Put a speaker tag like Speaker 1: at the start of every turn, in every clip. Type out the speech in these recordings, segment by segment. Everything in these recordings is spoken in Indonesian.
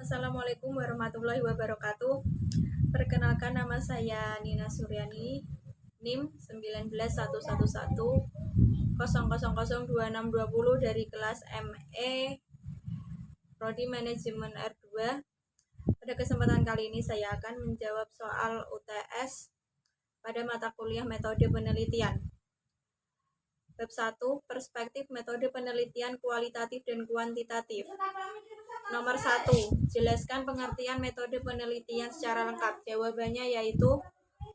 Speaker 1: Assalamualaikum warahmatullahi wabarakatuh. Perkenalkan, nama saya Nina Suryani, NIM 1911100002620 dari kelas ME Prodi Manajemen R2. Pada kesempatan kali ini saya akan menjawab soal UTS pada mata kuliah metode penelitian. Bab 1, perspektif metode penelitian kualitatif dan kuantitatif. Nomor 1, jelaskan pengertian metode penelitian secara lengkap. Jawabannya yaitu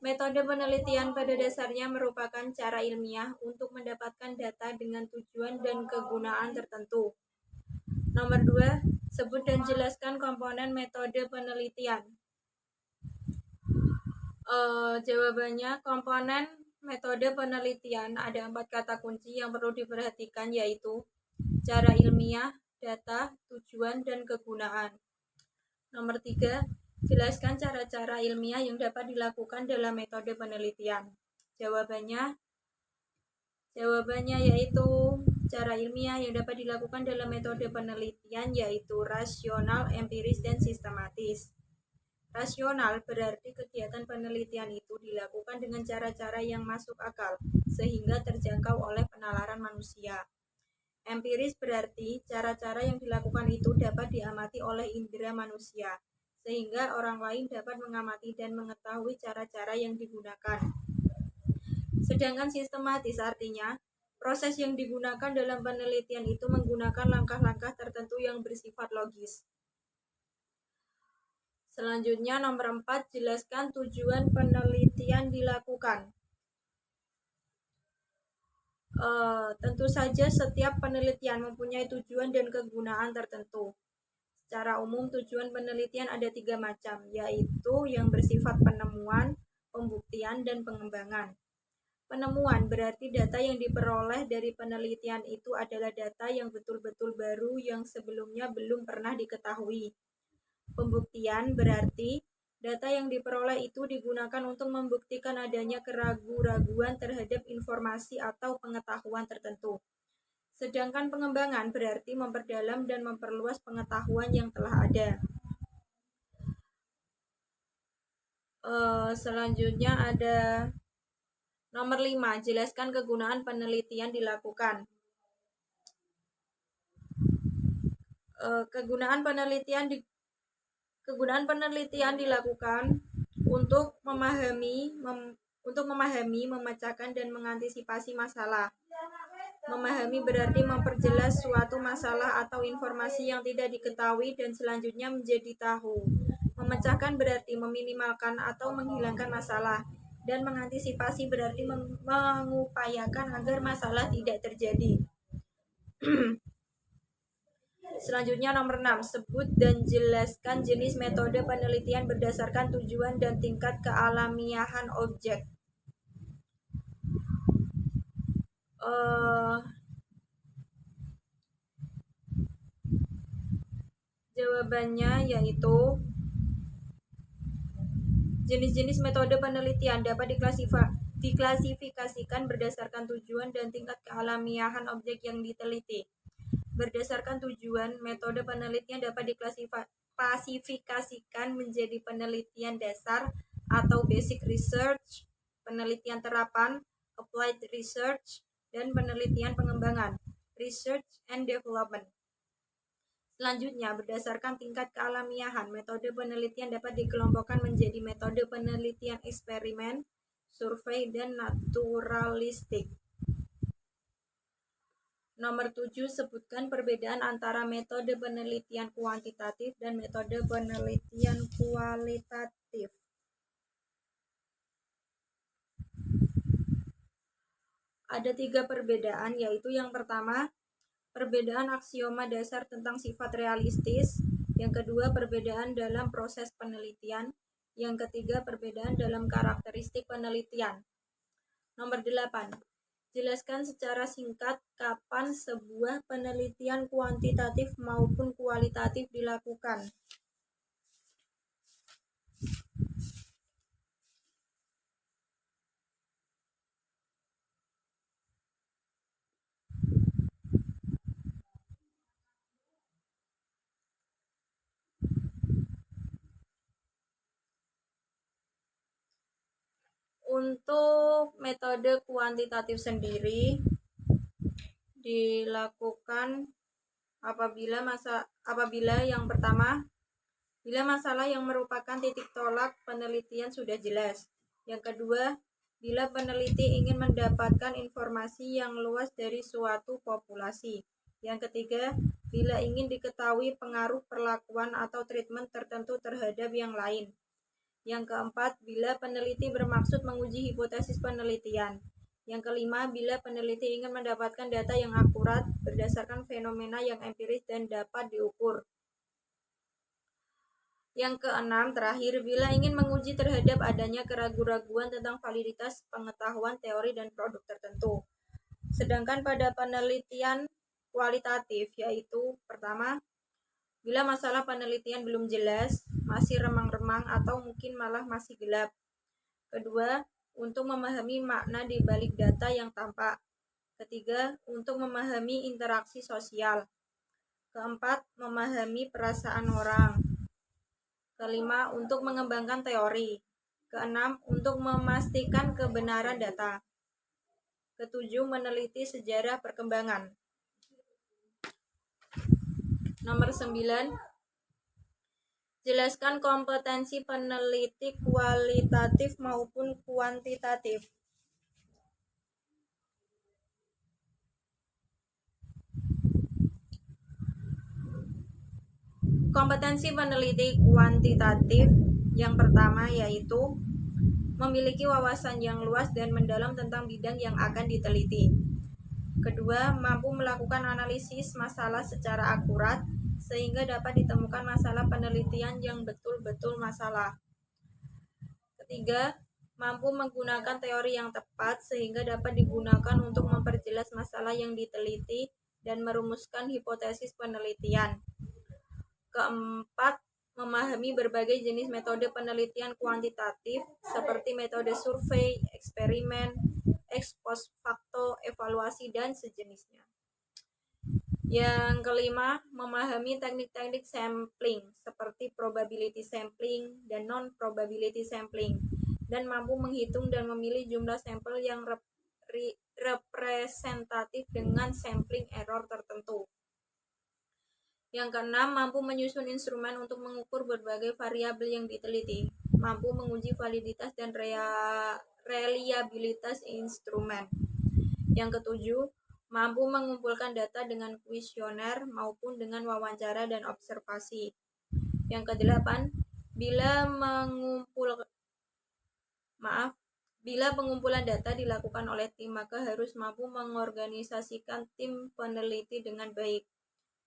Speaker 1: metode penelitian pada dasarnya merupakan cara ilmiah untuk mendapatkan data dengan tujuan dan kegunaan tertentu. Nomor 2, sebut dan jelaskan komponen metode penelitian. Jawabannya, komponen metode penelitian ada 4 kata kunci yang perlu diperhatikan, yaitu cara ilmiah, data, tujuan, dan kegunaan. Nomor 3, jelaskan cara-cara ilmiah yang dapat dilakukan dalam metode penelitian. Jawabannya yaitu cara ilmiah yang dapat dilakukan dalam metode penelitian yaitu rasional, empiris, dan sistematis. Rasional berarti kegiatan penelitian itu dilakukan dengan cara-cara yang masuk akal sehingga terjangkau oleh penalaran manusia. Empiris berarti cara-cara yang dilakukan itu dapat diamati oleh indera manusia sehingga orang lain dapat mengamati dan mengetahui cara-cara yang digunakan. Sedangkan sistematis artinya proses yang digunakan dalam penelitian itu menggunakan langkah-langkah tertentu yang bersifat logis. Selanjutnya nomor 4, jelaskan tujuan penelitian dilakukan. Tentu saja setiap penelitian mempunyai tujuan dan kegunaan tertentu. Secara umum tujuan penelitian ada 3 macam, yaitu yang bersifat penemuan, pembuktian, dan pengembangan. Penemuan berarti data yang diperoleh dari penelitian itu adalah data yang betul-betul baru yang sebelumnya belum pernah diketahui. Pembuktian berarti data yang diperoleh itu digunakan untuk membuktikan adanya keraguan-raguan terhadap informasi atau pengetahuan tertentu. Sedangkan pengembangan berarti memperdalam dan memperluas pengetahuan yang telah ada. Selanjutnya ada nomor 5, jelaskan kegunaan penelitian dilakukan. Kegunaan penelitian dilakukan untuk memahami, memecahkan, dan mengantisipasi masalah. Memahami berarti memperjelas suatu masalah atau informasi yang tidak diketahui dan selanjutnya menjadi tahu. Memecahkan berarti meminimalkan atau menghilangkan masalah. Dan mengantisipasi berarti mengupayakan agar masalah tidak terjadi. Selanjutnya nomor 6, sebut dan jelaskan jenis metode penelitian berdasarkan tujuan dan tingkat kealamiahan objek. Jawabannya yaitu jenis-jenis metode penelitian dapat diklasifikasikan berdasarkan tujuan dan tingkat kealamiahan objek yang diteliti. Berdasarkan tujuan, metode penelitian dapat diklasifikasikan menjadi penelitian dasar atau basic research, penelitian terapan, applied research, dan penelitian pengembangan, research and development. Selanjutnya, berdasarkan tingkat kealamiahan, metode penelitian dapat dikelompokkan menjadi metode penelitian eksperimen, survei, dan naturalistik. Nomor 7, sebutkan perbedaan antara metode penelitian kuantitatif dan metode penelitian kualitatif. Ada 3 perbedaan, yaitu yang pertama, perbedaan aksioma dasar tentang sifat realistis. Yang kedua, perbedaan dalam proses penelitian. Yang ketiga, perbedaan dalam karakteristik penelitian. Nomor 8, jelaskan secara singkat kapan sebuah penelitian kuantitatif maupun kualitatif dilakukan. Untuk metode kuantitatif sendiri dilakukan apabila yang pertama, bila masalah yang merupakan titik tolak penelitian sudah jelas. Yang kedua, bila peneliti ingin mendapatkan informasi yang luas dari suatu populasi. Yang ketiga, bila ingin diketahui pengaruh perlakuan atau treatment tertentu terhadap yang lain. Yang keempat, bila peneliti bermaksud menguji hipotesis penelitian. Yang kelima, bila peneliti ingin mendapatkan data yang akurat berdasarkan fenomena yang empiris dan dapat diukur. Yang keenam, terakhir, bila ingin menguji terhadap adanya keraguan-raguan tentang validitas pengetahuan, teori, dan produk tertentu. Sedangkan pada penelitian kualitatif, yaitu pertama, bila masalah penelitian belum jelas, masih remang-remang, atau mungkin malah masih gelap. Kedua, untuk memahami makna di balik data yang tampak. Ketiga, untuk memahami interaksi sosial. Keempat, memahami perasaan orang. Kelima, untuk mengembangkan teori. Keenam, untuk memastikan kebenaran data. Ketujuh, meneliti sejarah perkembangan. Nomor 9, jelaskan kompetensi peneliti kualitatif maupun kuantitatif. Kompetensi peneliti kuantitatif yang pertama yaitu memiliki wawasan yang luas dan mendalam tentang bidang yang akan diteliti. Kedua, mampu melakukan analisis masalah secara akurat sehingga dapat ditemukan masalah penelitian yang betul-betul masalah. Ketiga, mampu menggunakan teori yang tepat sehingga dapat digunakan untuk memperjelas masalah yang diteliti dan merumuskan hipotesis penelitian. Keempat, memahami berbagai jenis metode penelitian kuantitatif seperti metode survei, eksperimen, ex post facto, evaluasi, dan sejenisnya. Yang kelima, memahami teknik-teknik sampling seperti probability sampling dan non-probability sampling, dan mampu menghitung dan memilih jumlah sampel yang representatif dengan sampling error tertentu. Yang keenam, mampu menyusun instrumen untuk mengukur berbagai variabel yang diteliti, mampu menguji validitas dan reliabilitas instrumen. Yang ketujuh, mampu mengumpulkan data dengan kuesioner maupun dengan wawancara dan observasi. Yang kedelapan, bila pengumpulan data dilakukan oleh tim, maka harus mampu mengorganisasikan tim peneliti dengan baik.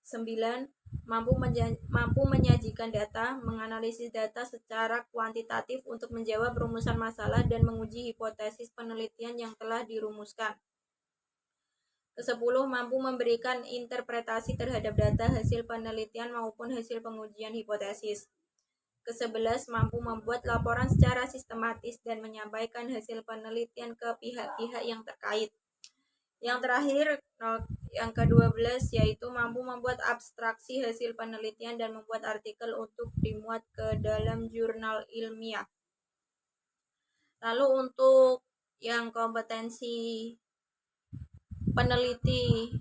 Speaker 1: 9. Mampu menyajikan data, menganalisis data secara kuantitatif untuk menjawab rumusan masalah dan menguji hipotesis penelitian yang telah dirumuskan. Ke-10, mampu memberikan interpretasi terhadap data hasil penelitian maupun hasil pengujian hipotesis. Ke-11, mampu membuat laporan secara sistematis dan menyampaikan hasil penelitian ke pihak-pihak yang terkait. Yang terakhir, yang ke-12, yaitu mampu membuat abstraksi hasil penelitian dan membuat artikel untuk dimuat ke dalam jurnal ilmiah. Lalu untuk yang kompetensi peneliti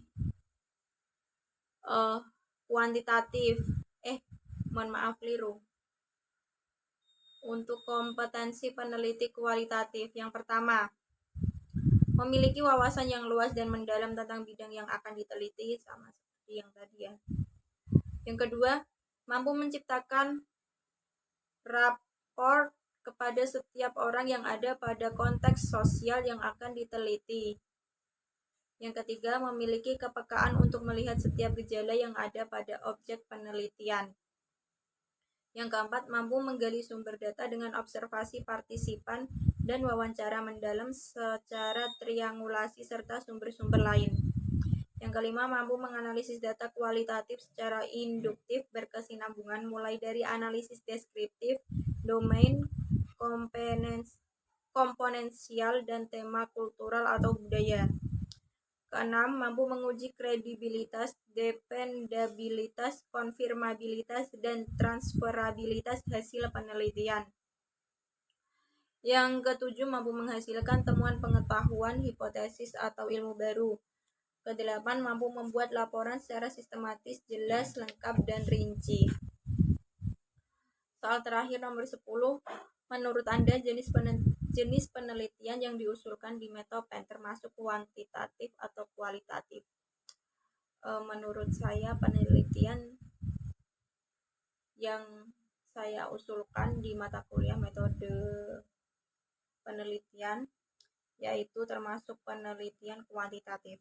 Speaker 1: kuantitatif, Untuk kompetensi peneliti kualitatif, yang pertama, memiliki wawasan yang luas dan mendalam tentang bidang yang akan diteliti, sama seperti yang tadi ya. Yang kedua, mampu menciptakan rapor kepada setiap orang yang ada pada konteks sosial yang akan diteliti. Yang ketiga, memiliki kepekaan untuk melihat setiap gejala yang ada pada objek penelitian. Yang keempat, mampu menggali sumber data dengan observasi partisipan dan wawancara mendalam secara triangulasi serta sumber-sumber lain. Yang kelima, mampu menganalisis data kualitatif secara induktif berkesinambungan mulai dari analisis deskriptif, domain, komponensial, dan tema kultural atau budaya. Keenam, mampu menguji kredibilitas, dependabilitas, konfirmabilitas, dan transferabilitas hasil penelitian. Yang ketujuh, mampu menghasilkan temuan pengetahuan, hipotesis, atau ilmu baru. Kedelapan, mampu membuat laporan secara sistematis, jelas, lengkap, dan rinci. Soal terakhir nomor 10, menurut Anda jenis penelitian yang diusulkan di Metopen termasuk kuantitatif atau kualitatif? Menurut saya penelitian yang saya usulkan di mata kuliah metode penelitian yaitu termasuk penelitian kuantitatif.